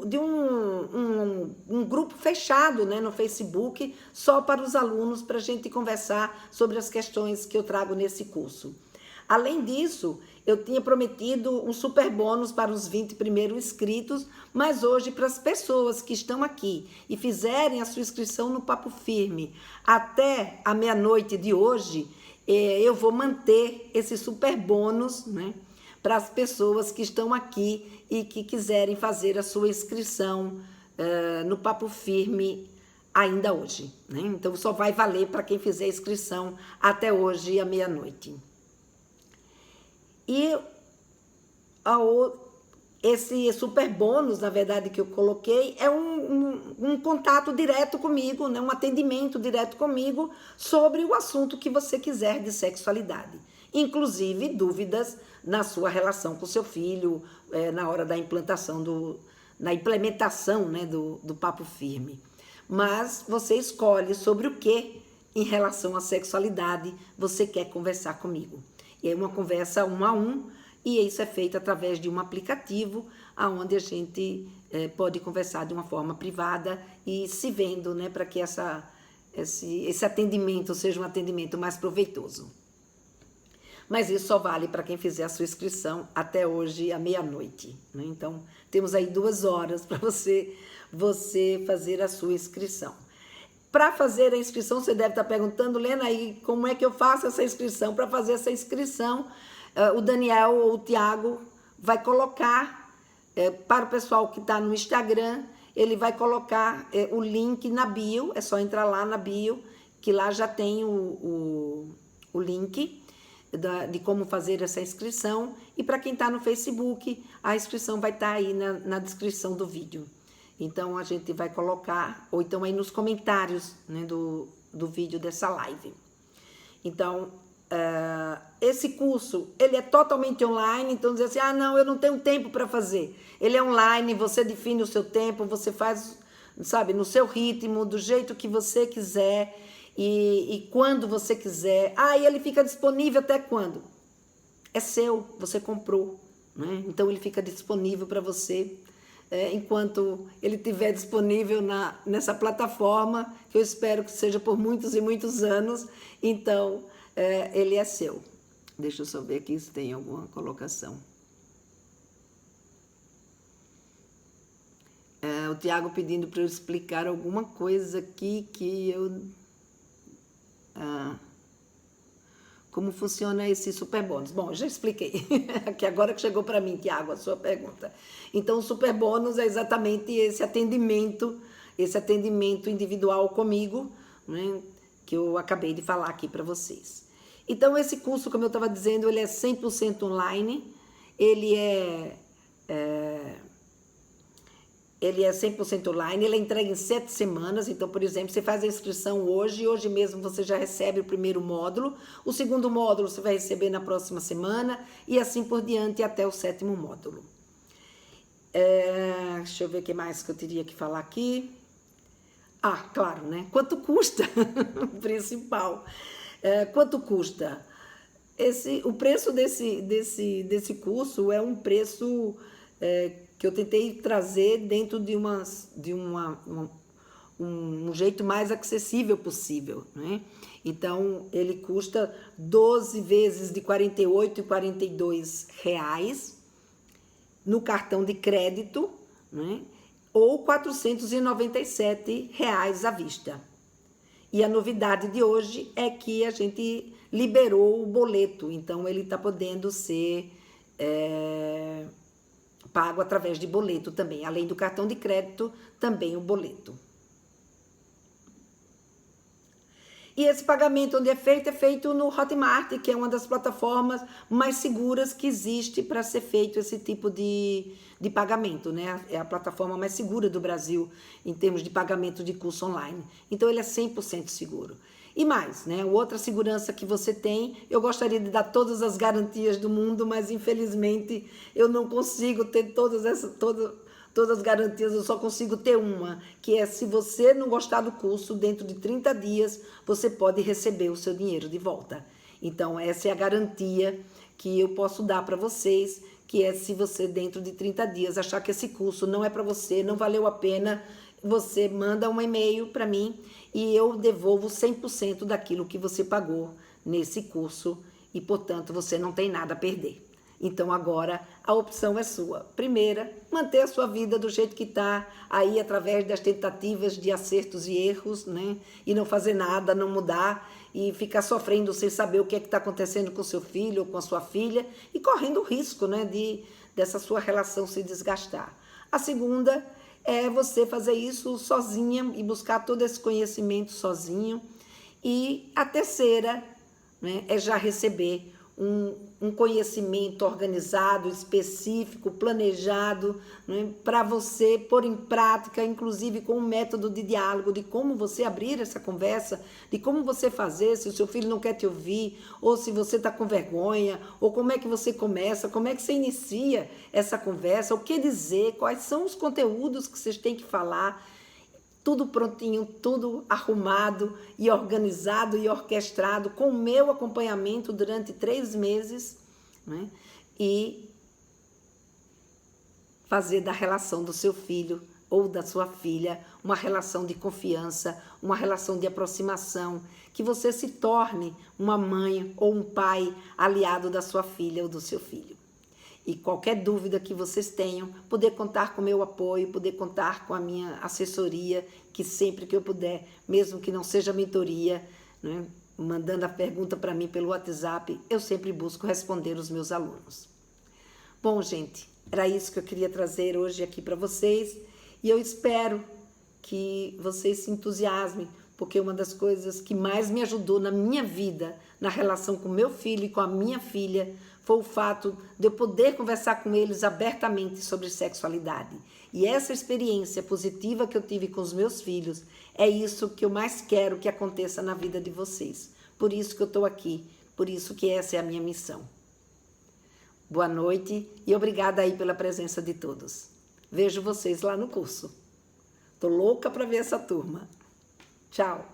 grupo fechado, né, no Facebook, só para os alunos, para a gente conversar sobre as questões que eu trago nesse curso. Além disso, Eu tinha prometido um super bônus para os 20 primeiros inscritos, mas hoje, para as pessoas que estão aqui e fizerem a sua inscrição no Papo Firme até a meia-noite de hoje, eu vou manter esse super bônus, né, para as pessoas que estão aqui e que quiserem fazer a sua inscrição no Papo Firme ainda hoje, né? Então só vai valer para quem fizer a inscrição até hoje à meia-noite. E esse super bônus, na verdade, que eu coloquei, é um contato direto comigo, né? Um atendimento direto comigo sobre o assunto que você quiser de sexualidade. Inclusive dúvidas na sua relação com o seu filho, na hora da implantação, na implementação, né, do Papo Firme. Mas você escolhe sobre o que, em relação à sexualidade, você quer conversar comigo. E é uma conversa 1 a 1, e isso é feito através de um aplicativo, onde a gente pode conversar de uma forma privada e se vendo, né, para que esse atendimento seja um atendimento mais proveitoso. Mas isso só vale para quem fizer a sua inscrição até hoje à meia-noite, né? Então, temos aí 2 horas para você fazer a sua inscrição. Para fazer a inscrição, você deve estar perguntando, Lena, aí como é que eu faço essa inscrição? Para fazer essa inscrição, o Daniel ou o Tiago vai colocar, para o pessoal que está no Instagram, ele vai colocar o link na bio, é só entrar lá na bio, que lá já tem o link de como fazer essa inscrição. E para quem está no Facebook, a inscrição vai estar aí na descrição do vídeo. Então, a gente vai colocar, ou então aí nos comentários, né, do vídeo dessa live. Então, esse curso, ele é totalmente online, então dizer assim, não, eu não tenho tempo para fazer. Ele é online, você define o seu tempo, você faz, sabe, no seu ritmo, do jeito que você quiser e quando você quiser. E ele fica disponível até quando? É seu, você comprou, né? Então, ele fica disponível para você enquanto ele estiver disponível nessa plataforma, que eu espero que seja por muitos e muitos anos. Então, ele é seu. Deixa eu só ver aqui se tem alguma colocação. O Tiago pedindo para eu explicar alguma coisa aqui que eu... como funciona esse super bônus? Bom, eu já expliquei, que agora que chegou para mim, Tiago, a sua pergunta. Então, o super bônus é exatamente esse atendimento individual comigo, né, que eu acabei de falar aqui para vocês. Então, esse curso, como eu estava dizendo, ele é 100% online, ele é 100% online, ele é entregue em 7 semanas. Então, por exemplo, você faz a inscrição hoje mesmo você já recebe o primeiro módulo, o segundo módulo você vai receber na próxima semana, e assim por diante até o 7º módulo. Deixa eu ver o que mais que eu teria que falar aqui. Claro, né? Quanto custa? O principal. Quanto custa? O preço desse curso é um preço... que eu tentei trazer dentro de um jeito mais acessível possível, né? Então, ele custa 12 vezes de R$ 48 e R$ 42 no cartão de crédito, né? Ou R$ 497 à vista. E a novidade de hoje é que a gente liberou o boleto, então ele está podendo ser... pago através de boleto também, além do cartão de crédito, também o boleto. E esse pagamento onde é feito no Hotmart, que é uma das plataformas mais seguras que existe para ser feito esse tipo de pagamento, né? É a plataforma mais segura do Brasil em termos de pagamento de curso online. Então, ele é 100% seguro. E mais, né? Outra segurança que você tem, eu gostaria de dar todas as garantias do mundo, mas infelizmente eu não consigo ter todas as garantias, eu só consigo ter uma, que é se você não gostar do curso, dentro de 30 dias, você pode receber o seu dinheiro de volta. Então, essa é a garantia que eu posso dar para vocês, que é se você, dentro de 30 dias, achar que esse curso não é para você, não valeu a pena, você manda um e-mail para mim e eu devolvo 100% daquilo que você pagou nesse curso e, portanto, você não tem nada a perder. Então agora a opção é sua. Primeira, manter a sua vida do jeito que está, aí através das tentativas de acertos e erros, né? E não fazer nada, não mudar e ficar sofrendo sem saber o que é que está acontecendo com seu filho ou com a sua filha e correndo o risco, né, dessa sua relação se desgastar. A segunda é você fazer isso sozinha e buscar todo esse conhecimento sozinho. E a terceira, né, é já receber um conhecimento organizado, específico, planejado, né, para você pôr em prática, inclusive com um método de diálogo, de como você abrir essa conversa, de como você fazer, se o seu filho não quer te ouvir, ou se você está com vergonha, ou como é que você começa, como é que você inicia essa conversa, o que dizer, quais são os conteúdos que vocês têm que falar, tudo prontinho, tudo arrumado e organizado e orquestrado, com o meu acompanhamento durante 3 meses, né? E fazer da relação do seu filho ou da sua filha uma relação de confiança, uma relação de aproximação, que você se torne uma mãe ou um pai aliado da sua filha ou do seu filho. E qualquer dúvida que vocês tenham, poder contar com o meu apoio, poder contar com a minha assessoria, que sempre que eu puder, mesmo que não seja mentoria, né, mandando a pergunta para mim pelo WhatsApp, eu sempre busco responder os meus alunos. Bom, gente, era isso que eu queria trazer hoje aqui para vocês e eu espero que vocês se entusiasmem, porque uma das coisas que mais me ajudou na minha vida, na relação com meu filho e com a minha filha, foi o fato de eu poder conversar com eles abertamente sobre sexualidade. E essa experiência positiva que eu tive com os meus filhos, é isso que eu mais quero que aconteça na vida de vocês. Por isso que eu estou aqui, por isso que essa é a minha missão. Boa noite e obrigada aí pela presença de todos. Vejo vocês lá no curso. Estou louca para ver essa turma. Tchau!